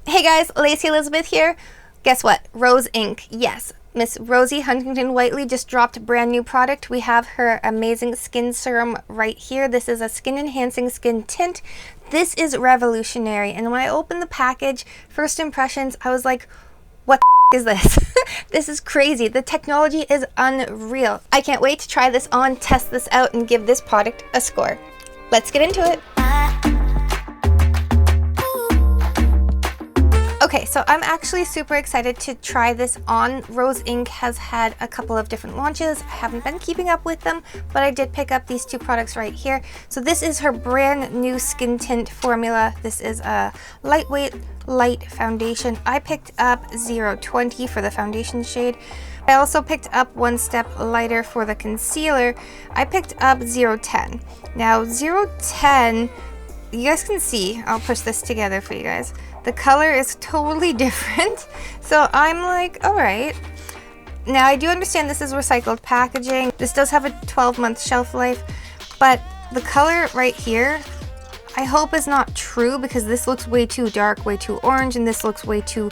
Hey guys, Lacey Elizabeth here. Guess what? Rose Ink. Yes, Miss Rosie Huntington Whiteley just dropped a brand new product. We have her amazing skin serum right here. This is a skin enhancing skin tint. This is revolutionary. And when I opened the package, first impressions, I was like, what the is this? This is crazy. The technology is unreal. I can't wait to try this on, test this out, and give this product a score. Let's get into it. Okay, so I'm actually super excited to try this on. Rose Ink has had a couple of different launches. I haven't been keeping up with them, but I did pick up these two products right here. So this is her brand new skin tint formula. This is a lightweight light foundation. I picked up 020 for the foundation shade. I also picked up one step lighter for the concealer. I picked up 010. Now 010, you guys can see, I'll push this together for you guys. The color is totally different. So I'm like, all right. Now I do understand this is recycled packaging. This does have a 12-month shelf life, but the color right here, I hope is not true because this looks way too dark, way too orange, and this looks way too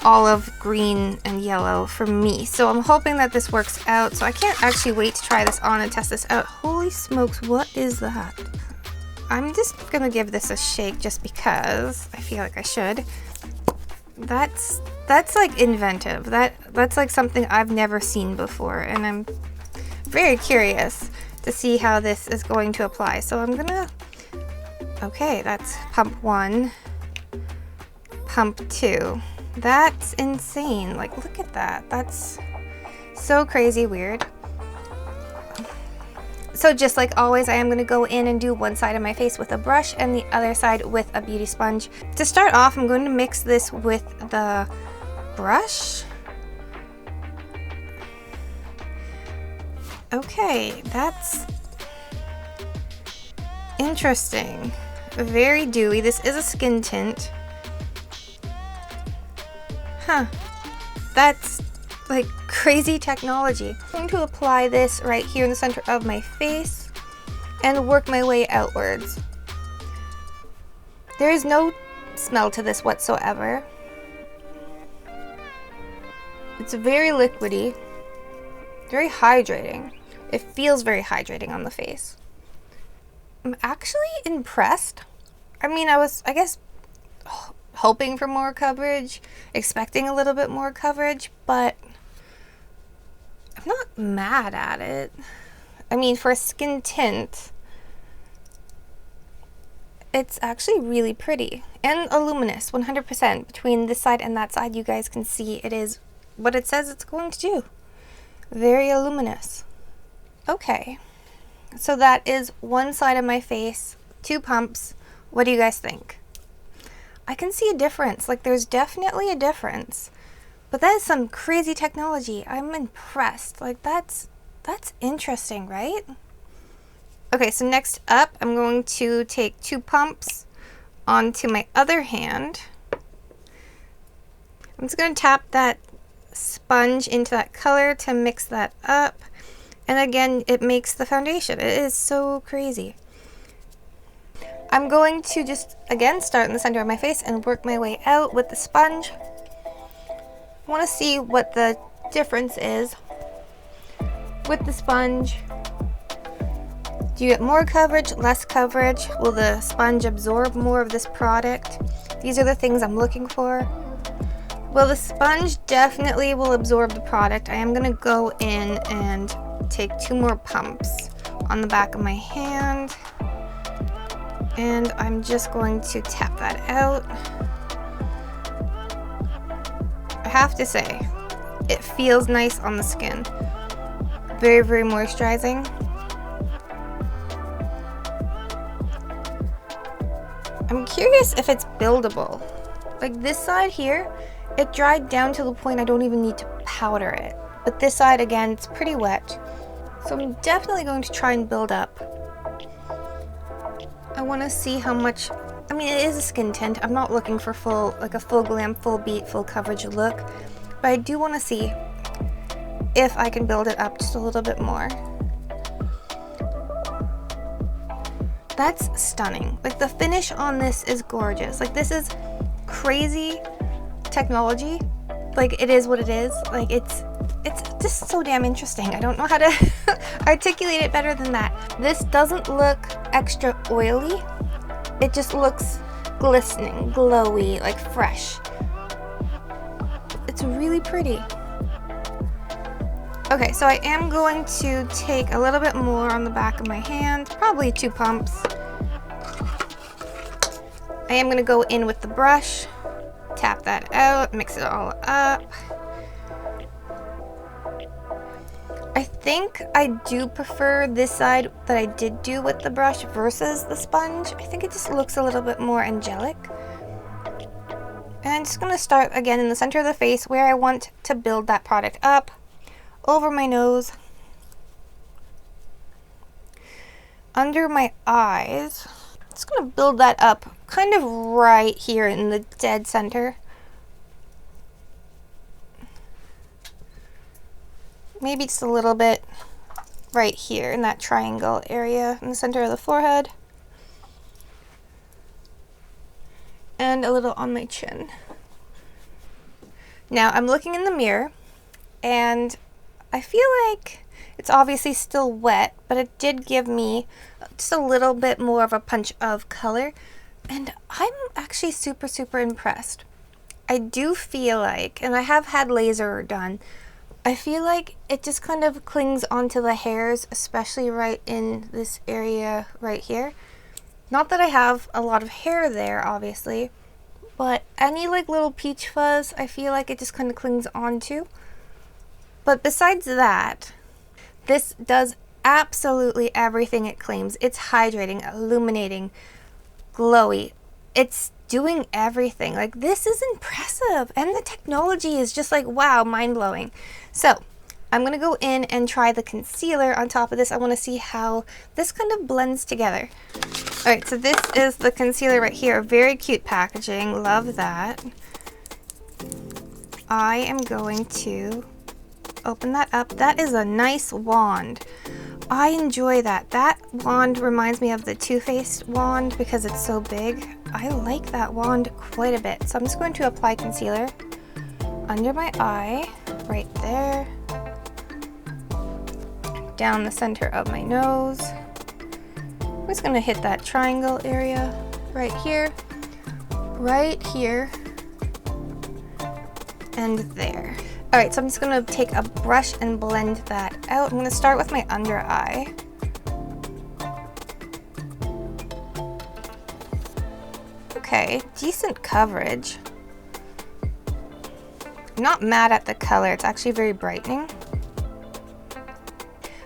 olive, green, and yellow for me. So I'm hoping that this works out. So I can't actually wait to try this on and test this out. Holy smokes, what is that? I'm just gonna give this a shake just because I feel like I should. That's like inventive. That's like something I've never seen before, and I'm very curious to see how this is going to apply. So I'm gonna, okay, that's pump 1, pump 2. That's insane. Like, look at that. That's so crazy weird. So just like always, I am going to go in and do one side of my face with a brush and the other side with a beauty sponge. To start off, I'm going to mix this with the brush. Okay, that's interesting. Very dewy. This is a skin tint. Huh. That's like crazy technology. I'm going to apply this right here in the center of my face and work my way outwards. There is no smell to this whatsoever. It's very liquidy, very hydrating. It feels very hydrating on the face. I'm actually impressed. I mean, I guess, hoping for more coverage, expecting a little bit more coverage, but I'm not mad at it. I mean, for a skin tint, it's actually really pretty and a luminous 100%. Between this side and that side, you guys can see it is what it says it's going to do. Very luminous. Okay, so that is one side of my face, 2 pumps. What do you guys think? I can see a difference. Like, there's definitely a difference. But that is some crazy technology. I'm impressed. Like, that's interesting, right? Okay, so next up, I'm going to take 2 pumps onto my other hand. I'm just going to tap that sponge into that color to mix that up. And again, it makes the foundation. It is so crazy. I'm going to just, again, start in the center of my face and work my way out with the sponge. I want to see what the difference is with the sponge. Do you get more coverage, less coverage? Will the sponge absorb more of this product? These are the things I'm looking for. Well, the sponge definitely will absorb the product. I am going to go in and take 2 more pumps on the back of my hand. And I'm just going to tap that out. I have to say, it feels nice on the skin. Very, very moisturizing. I'm curious if it's buildable. Like this side here, it dried down to the point I don't even need to powder it. But this side, again, it's pretty wet. So I'm definitely going to try and build up. I want to see how much, I mean, it is a skin tint. I'm not looking for a full glam, full beat, full coverage look. But I do want to see if I can build it up just a little bit more. That's stunning. Like, the finish on this is gorgeous. Like, this is crazy technology. Like, it is what it is. Like, it's just so damn interesting. I don't know how to articulate it better than that. This doesn't look extra oily. It just looks glistening, glowy, like fresh. It's really pretty. Okay, so I am going to take a little bit more on the back of my hand, probably 2 pumps. I am gonna go in with the brush, tap that out, mix it all up. I think I do prefer this side that I did do with the brush versus the sponge. I think it just looks a little bit more angelic. And I'm just going to start again in the center of the face where I want to build that product up, over my nose, under my eyes. Just going to build that up kind of right here in the dead center. Maybe just a little bit right here in that triangle area in the center of the forehead. And a little on my chin. Now I'm looking in the mirror and I feel like it's obviously still wet, but it did give me just a little bit more of a punch of color. And I'm actually super, super impressed. I do feel like, and I have had laser done, I feel like it just kind of clings onto the hairs, especially right in this area right here. Not that I have a lot of hair there, obviously, but any like little peach fuzz, I feel like it just kind of clings onto. But besides that, this does absolutely everything it claims. It's hydrating, illuminating, glowy. It's doing everything. Like, this is impressive, and the technology is just like, wow, mind-blowing. So I'm gonna go in and try the concealer on top of this. I want to see how this kind of blends together. All right, so this is the concealer right here. Very cute packaging, love that. I am going to open that up. That is a nice wand. I enjoy that. That wand reminds me of the Too Faced wand because it's so big. I like that wand quite a bit. So I'm just going to apply concealer under my eye, right there, down the center of my nose. I'm just going to hit that triangle area right here, and there. All right, so I'm just going to take a brush and blend that out. I'm going to start with my under eye. Okay, decent coverage. I'm not mad at the color. It's actually very brightening.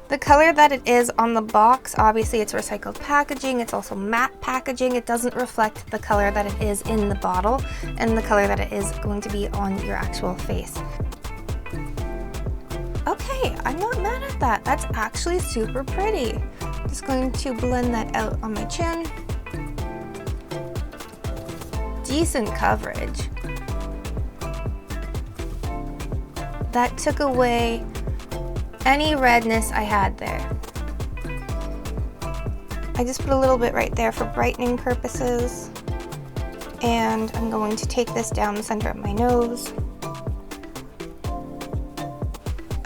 The color that it is on the box, obviously it's recycled packaging. It's also matte packaging. It doesn't reflect the color that it is in the bottle and the color that it is going to be on your actual face. Okay, I'm not mad at that. That's actually super pretty. Just going to blend that out on my chin. Decent coverage. That took away any redness I had there. I just put a little bit right there for brightening purposes. And I'm going to take this down the center of my nose.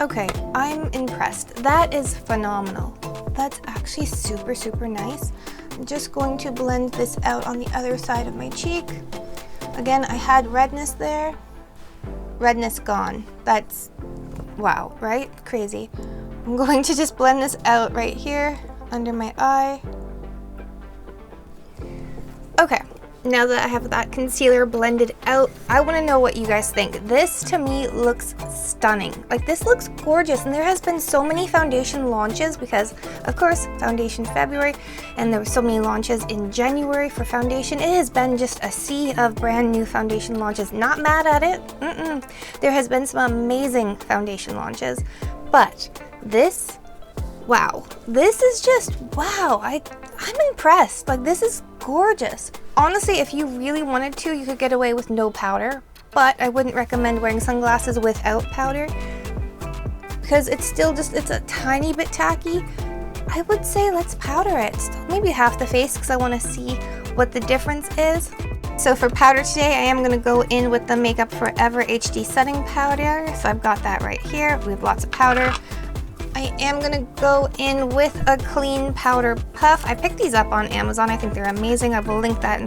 Okay, I'm impressed. That is phenomenal. That's actually super, super nice. I'm just going to blend this out on the other side of my cheek. Again, I had redness there. Redness gone. That's, wow, right? Crazy. I'm going to just blend this out right here under my eye. Okay, now that I have that concealer blended out, I want to know what you guys think. This to me looks stunning. Like, this looks gorgeous, and there has been so many foundation launches because, of course, foundation February, and there were so many launches in January for foundation. It has been just a sea of brand new foundation launches. Not mad at it. There has been some amazing foundation launches, but this, wow, this is just, wow, I'm impressed. Like, this is gorgeous. Honestly, if you really wanted to, you could get away with no powder, but I wouldn't recommend wearing sunglasses without powder because it's still just, it's a tiny bit tacky. I would say let's powder it. Maybe half the face because I want to see what the difference is. So for powder today, I am going to go in with the Makeup Forever HD Setting Powder. So I've got that right here. We have lots of powder. I am going to go in with a clean powder puff. I picked these up on Amazon. I think they're amazing. I will link that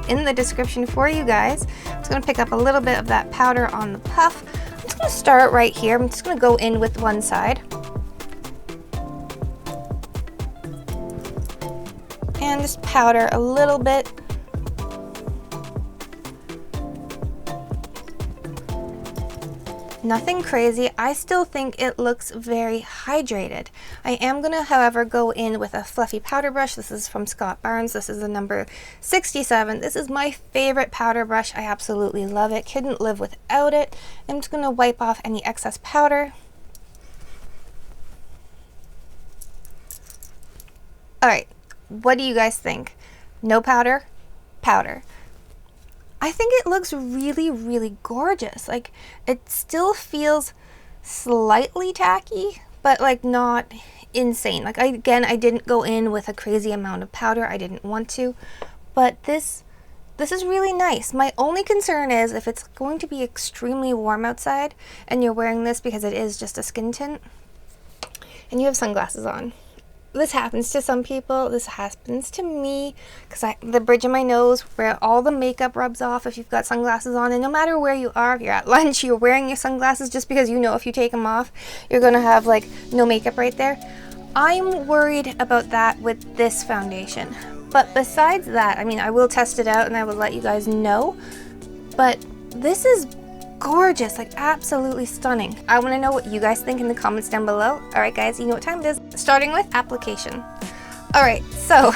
in the description for you guys. I'm just going to pick up a little bit of that powder on the puff. I'm just going to start right here. I'm just going to go in with one side. And just powder a little bit. Nothing crazy. I still think it looks very hydrated. I am going to, however, go in with a fluffy powder brush. This is from Scott Barnes. This is the number 67. This is my favorite powder brush. I absolutely love it. Couldn't live without it. I'm just going to wipe off any excess powder. Alright, what do you guys think? No powder? Powder. I think it looks really, really gorgeous. Like, it still feels slightly tacky, but like not insane. Like, I didn't go in with a crazy amount of powder. I didn't want to, but this is really nice. My only concern is if it's going to be extremely warm outside and you're wearing this because it is just a skin tint and you have sunglasses on. This happens to some people. This happens to me because the bridge of my nose where all the makeup rubs off if you've got sunglasses on, and no matter where you are, if you're at lunch, you're wearing your sunglasses just because you know if you take them off, you're going to have like no makeup right there. I'm worried about that with this foundation. But besides that, I mean, I will test it out and I will let you guys know, but this is gorgeous, like absolutely stunning. I want to know what you guys think in the comments down below. Alright guys, you know what time it is. Starting with application. Alright, so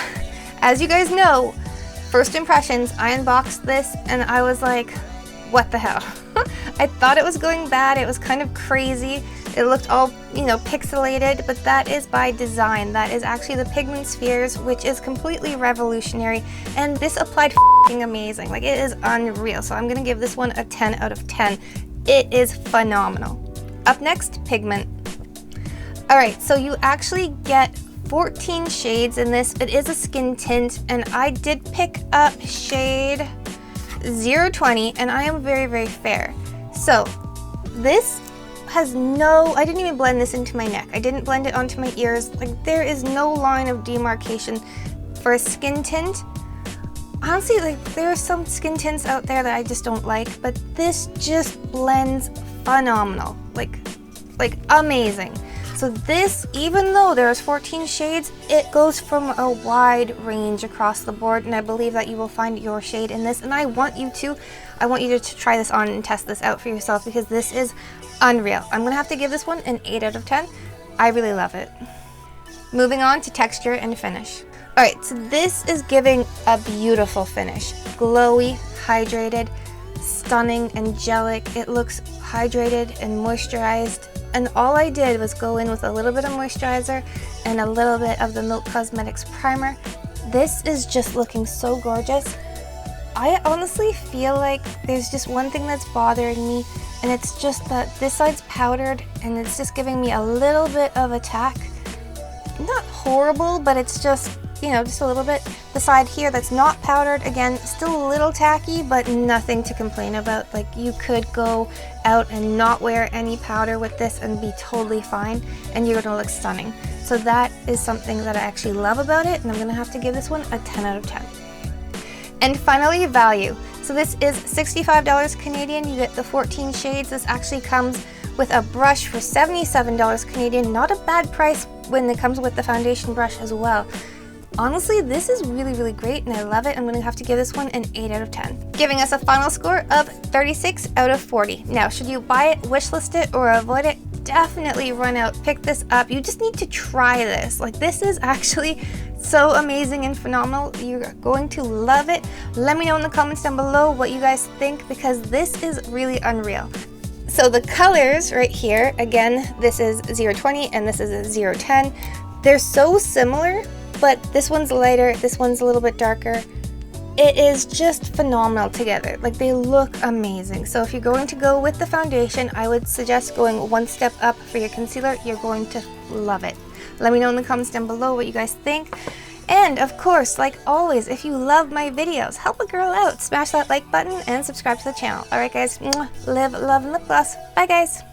as you guys know, first impressions, I unboxed this and I was like, what the hell? I thought it was going bad. It was kind of crazy. It looked all, you know, pixelated, but that is by design. That is actually the Pigment Spheres, which is completely revolutionary, and this applied f***ing amazing. Like, it is unreal. So I'm gonna give this one a 10 out of 10. It is phenomenal. Up next, pigment. All right, so you actually get 14 shades in this. It is a skin tint, and I did pick up shade 020, and I am very, very fair. So this has I didn't even blend this into my neck. I didn't blend it onto my ears. Like, there is no line of demarcation for a skin tint. Honestly, like, there are some skin tints out there that I just don't like, but this just blends phenomenal. Like amazing. So this, even though there's 14 shades, it goes from a wide range across the board, and I believe that you will find your shade in this, and I want you to try this on and test this out for yourself because this is unreal. I'm gonna have to give this one an 8 out of 10. I really love it. Moving on to texture and finish. Alright, so this is giving a beautiful finish. Glowy, hydrated, stunning, angelic. It looks hydrated and moisturized. And all I did was go in with a little bit of moisturizer and a little bit of the Milk Cosmetics primer. This is just looking so gorgeous. I honestly feel like there's just one thing that's bothering me, and it's just that this side's powdered and it's just giving me a little bit of a tack. Not horrible, but it's just, you know, just a little bit. The side here that's not powdered, again, still a little tacky, but nothing to complain about. Like, you could go out and not wear any powder with this and be totally fine, and you're gonna look stunning. So that is something that I actually love about it, and I'm gonna have to give this one a 10 out of 10. And finally, value. So this is $65 Canadian. You get the 14 shades. This actually comes with a brush for $77 Canadian. Not a bad price when it comes with the foundation brush as well. Honestly, this is really, really great and I love it. I'm going to have to give this one an 8 out of 10. Giving us a final score of 36 out of 40. Now, should you buy it, wishlist it, or avoid it? Definitely run out, pick this up. You just need to try this. Like, this is actually so amazing and phenomenal. You're going to love it. Let me know in the comments down below what you guys think, because this is really unreal. So the colors right here, again, this is 020 and this is 010. They're so similar, but this one's lighter, this one's a little bit darker. It is just phenomenal together. Like, they look amazing. So if you're going to go with the foundation, I would suggest going one step up for your concealer. You're going to love it. Let me know in the comments down below what you guys think. And of course, like always, if you love my videos, help a girl out. Smash that like button and subscribe to the channel. Alright guys, live, love, and lip gloss. Bye guys.